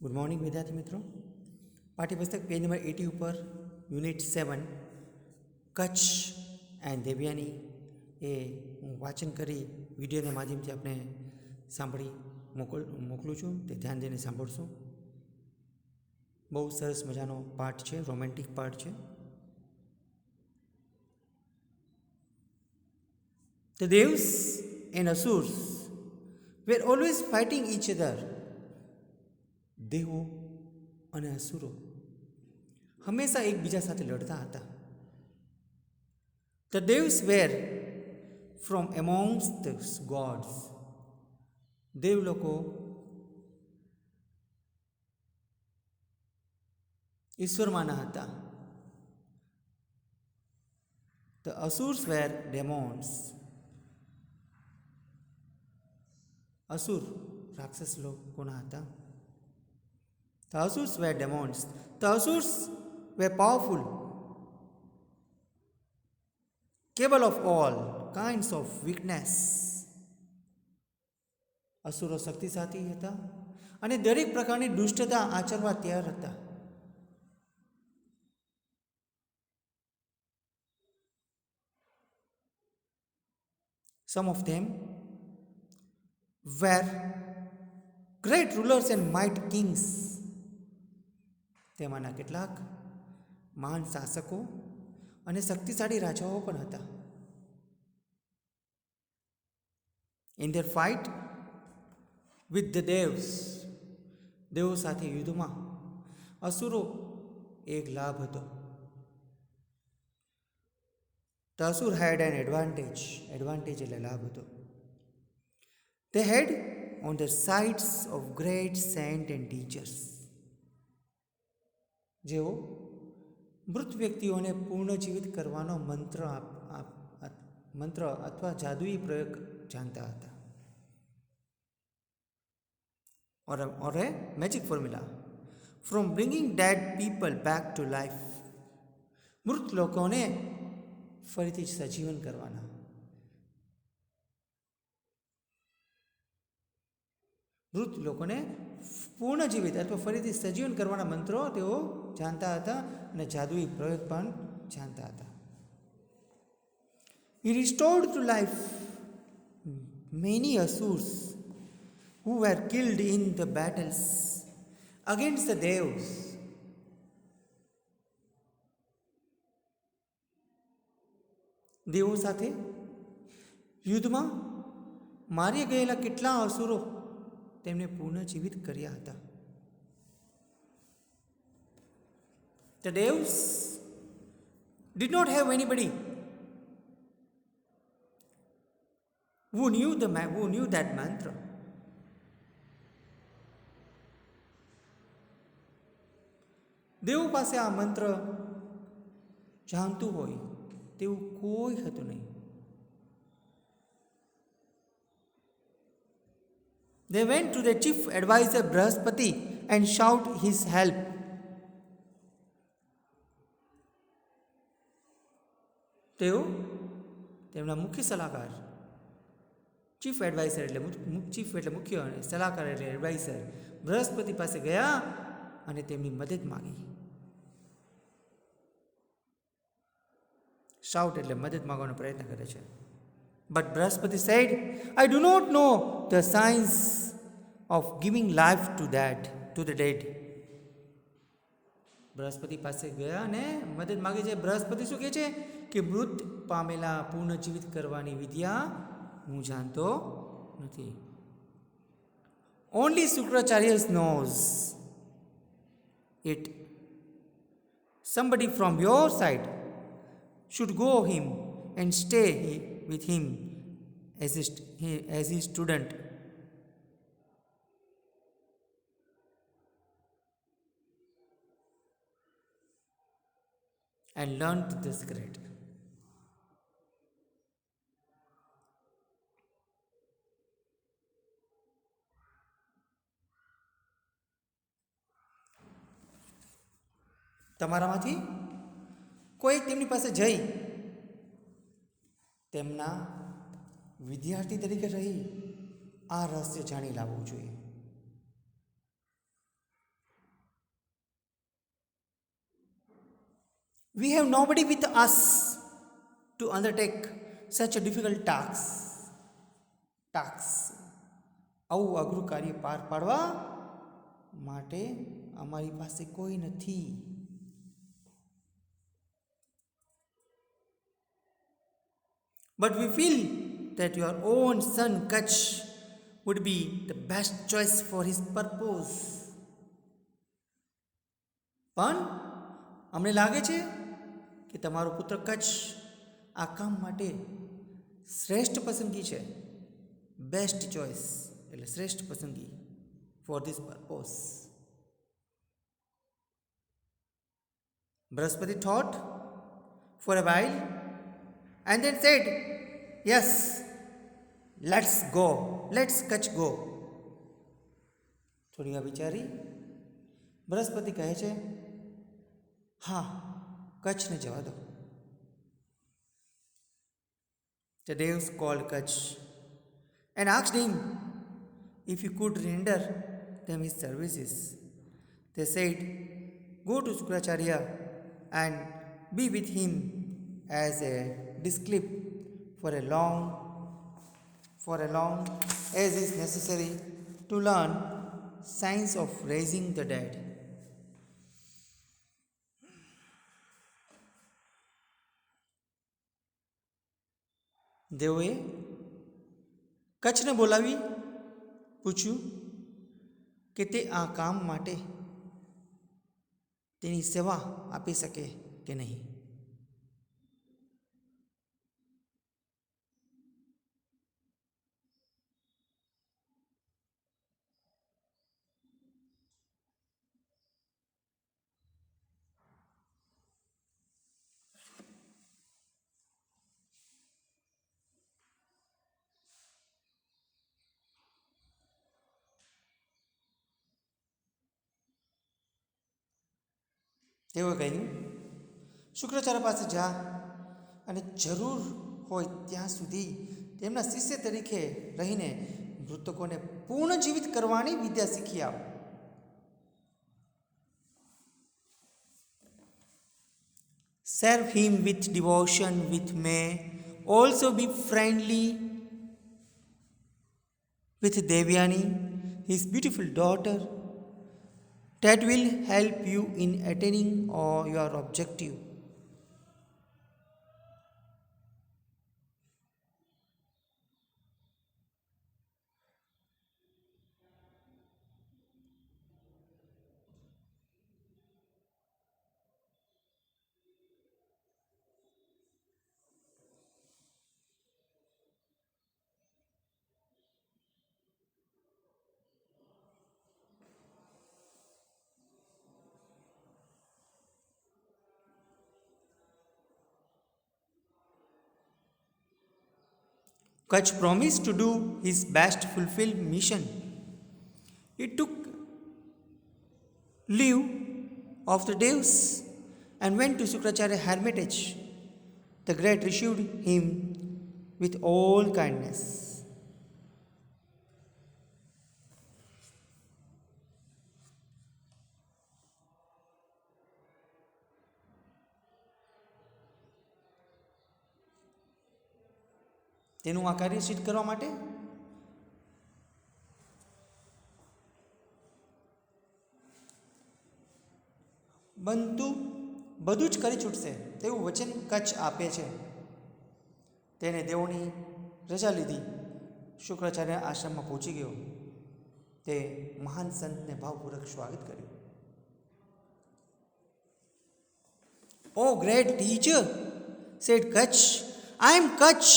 Good morning विद्यार्थी मित्रों। पाठ्यपुस्तक पेज नंबर 80 पर યુનિટ 7 કચ્છ એન્ડ દેવ્યાની એ હું વાંચન કરી વિડીયોના માધ્યમથી આપણે સાંભળી મોકલું છું, તે ધ્યાન દઈને સાંભળશું. બહુ સરસ મજાનો પાઠ છે, રોમેન્ટિક પાઠ છે. The devs and asurs were always fighting each other. દેવો અને અસુરો હંમેશા એકબીજા સાથે લડતા હતા. The devs were from amongst the gods. દેવ લોકો ઈશ્વરમાંના હતા. The asurs were demons. Asura રાક્ષસ લોકોના હતા. The asurs were demons. The asurs were powerful, capable of all kinds of weakness. અસુરો શક્તિશાળી હતા અને દરેક પ્રકારની દુષ્ટતા આચરવા તૈયાર હતા. Some of them were great rulers and mighty kings. તેમાંના કેટલાક મહાન શાસકો અને શક્તિશાળી રાજાઓ પણ હતા. In their fight with the devs, દેવો સાથે યુદ્ધમાં અસુરો એક લાભ હતો. The asur had an advantage. Advantage એટલે લાભ હતો. They had on their sides of great saints and teachers. જેઓ મૃત વ્યક્તિઓને પુનર્જીવિત કરવાનો મંત્ર અથવા જાદુઈ પ્રયોગ જાણતા હતા. or a magic formula from bringing dead people back to life. મૃત લોકોને ફરીથી સજીવન કરવાના. મૃત લોકોને પૂર્ણજીવિત અથવા ફરીથી સજીવન કરવાના મંત્રો તેઓ જાણતા હતા અને જાદુઈ પ્રયોગ પણ જાણતા હતા. He restored to life many asurs who were killed in the battles against the devs. દેવો સાથે યુદ્ધમાં મારી ગયેલા કેટલા અસુરો તેમને પુનઃજીવિત કર્યા હતા. The devs did not have anybody who knew that mantra. દેવો પાસે આ મંત્ર જાણતું હોય તેવું કોઈ હતું નહીં. They went to their chief advisor Brahaspati and sought his help. તેઓ તેમના મુખ્ય સલાહકાર, ચીફ એડવાઇઝર એટલે ચીફ એટલે મુખ્ય અને સલાહકાર એટલે એડવાઇઝર બૃહસ્પતિ પાસે ગયા અને તેમની મદદ માંગી. શાઉટ એટલે મદદ માંગવાનો પ્રયત્ન કરે છે. But Brahaspati said, I do not know the science of giving life to the dead. Brihaspati પાસે ગયા અને મદદ માગે છે. બૃહસ્પતિ શું કહે છે કે મૃત પામેલા પુનઃજીવિત કરવાની વિદ્યા હું જાણતો નથી. Only Shukracharya knows it. Somebody from your side should go him and stay with him as his student. And learned the secret. તમારામાંથી કોઈ તેમની પાસે જઈ તેમના વિદ્યાર્થી તરીકે રહી આ રહસ્ય જાણી લાવવું જોઈએ. We have nobody with us to undertake such a difficult task. આવું અઘરું કાર્ય પાર પાડવા માટે અમારી પાસે કોઈ નથી. But we feel that your own son Kach would be the best choice for his purpose. પણ અમને લાગે છે કે તમારો પુત્ર કચ્છ આ કામ માટે શ્રેષ્ઠ પસંદગી છે. બેસ્ટ ચોઇસ એટલે શ્રેષ્ઠ પસંદગી for this purpose. Brihaspati thought for a while and then said, yes, let's Kach go. થોડી વાર વિચારી બૃહસ્પતિ કહે છે, હા, કચ્છને જવા દો. The Devs called Kach and asked him if he could render them his services. They said, go to Sukracharya and be with him as a disciple for a long as is necessary to learn science of raising the dead. દેવોએ કચ્છને બોલાવી પૂછ્યું કે તે આ કામ માટે તેની સેવા આપી શકે કે નહીં. તેઓએ કહ્યું, શુક્રાચાર્ય પાસે જા અને જરૂર હોય ત્યાં સુધી તેમના શિષ્ય તરીકે રહીને મૃતકોને પુનઃજીવિત કરવાની વિદ્યા શીખી આવો. Serve him with devotion, with may also be friendly with Devyani, his beautiful daughter. That will help you in attaining your objective. Kach promised to do his best to fulfill mission. He took leave of the Devs and went to Sukracharya hermitage. The great received him with all kindness. તેનું આ કાર્ય સિદ્ધ કરવા માટે બધું જ કરી છૂટશે તેવું વચન કચ્છ આપે છે. તેને દેવોની રજા લીધી, શુક્રાચાર્ય આશ્રમમાં પહોંચી ગયો. તે મહાન સંતને ભાવપૂર્વક સ્વાગત કર્યું. Oh great teacher, said Kach, I am Kach,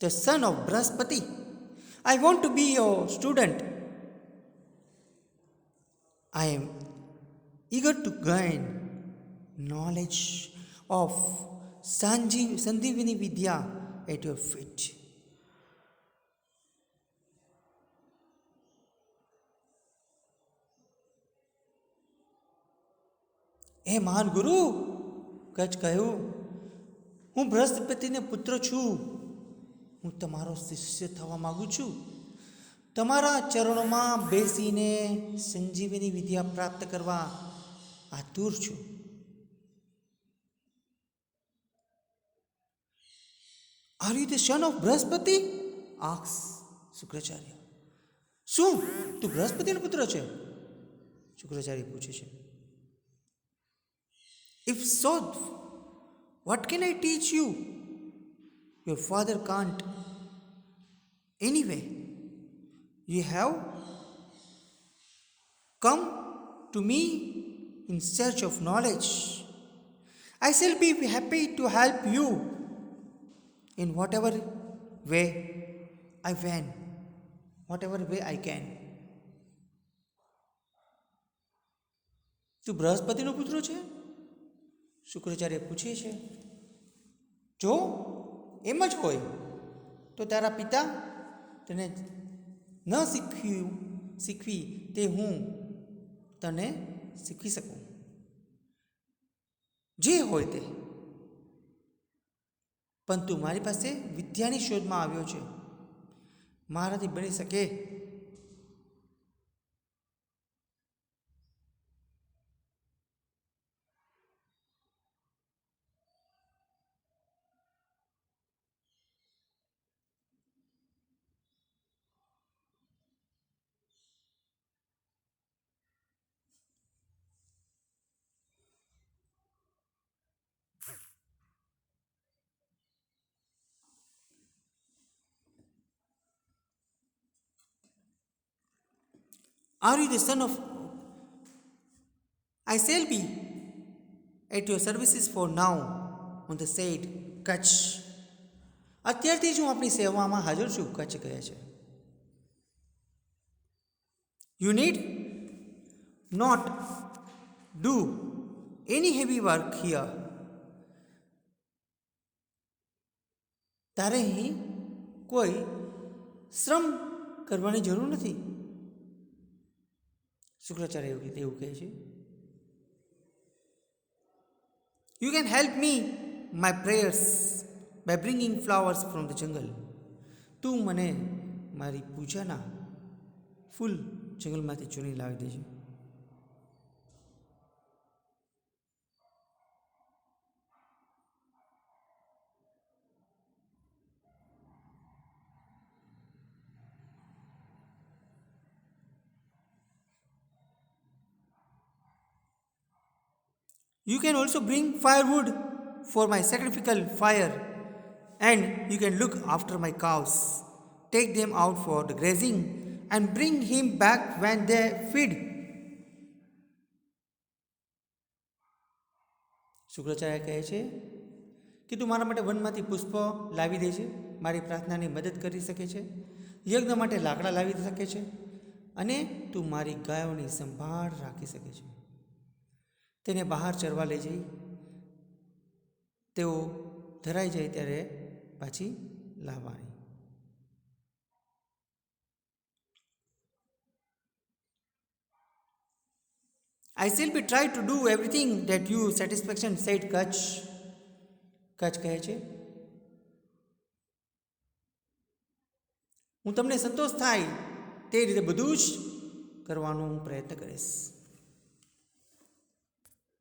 the son of Brahaspati. I want to be your student. I am eager to gain knowledge of Sandivini Vidya at your feet. હે મહાન ગુરુ, કચ્છ કહ્યું, હું બૃહસ્પતિને પુત્ર છું. હું તમારો શિષ્ય થવા માગું છું. તમારા ચરણોમાં બેસીને સંજીવની વિદ્યા પ્રાપ્ત કરવા આતુર છું. Are you the son of Brihaspati? Asks Shukracharya. શું તું બૃહસ્પતિનો પુત્ર છે? શુક્રાચાર્ય પૂછે છે. If so, what can I teach you? Your father can't. Anyway, you have come to me in search of knowledge. I shall be happy to help you in whatever way I can. તું બૃહસ્પતિનો પુત્ર છે? શુક્રાચાર્ય પૂછે છે. જો એમ જ હોય તો તારા પિતા તને ન શીખવી તે હું તને શીખવી શકું. જે હોય તે, પણ તું મારી પાસે વિદ્યાની શોધમાં આવ્યો છે. મારાથી બની શકે Are you the son of? I shall be at your services for now on the said Kutch. અત્યારથી જ હું આપણી સેવામાં હાજર છું, કચ્છ કહે છે. You need not do any heavy work here. તારે અહીં કોઈ શ્રમ કરવાની જરૂર નથી. શુક્રાચાર્ય એવું કહે છે. You can help me my prayers by bringing flowers from the jungle. તું મને મારી પૂજાના ફૂલ જંગલમાંથી ચૂની લાવી દેજે. You can also bring firewood for my sacrificial fire, and you can look after my cows. Take them out for the grazing and bring him back when they feed. Shukracharya કહે છે કે તું મારા માટે વનમાંથી પુષ્પ લાવી દે છે, મારી પ્રાર્થનાની મદદ કરી શકે છે, યજ્ઞ માટે લાકડા લાવી શકે છે, અને તું મારી ગાયોની સંભાળ રાખી શકે છે. તેને બહાર ચરવા લઈ જઈ તેઓ ધરાઈ જાય ત્યારે પાછી લાવવાની. I shall be try to do everything that you satisfaction, said Kutch. Kutch કહે છે હું તમને સંતોષ થાય તે રીતે બધું જ કરવાનો હું પ્રયત્ન કરીશ.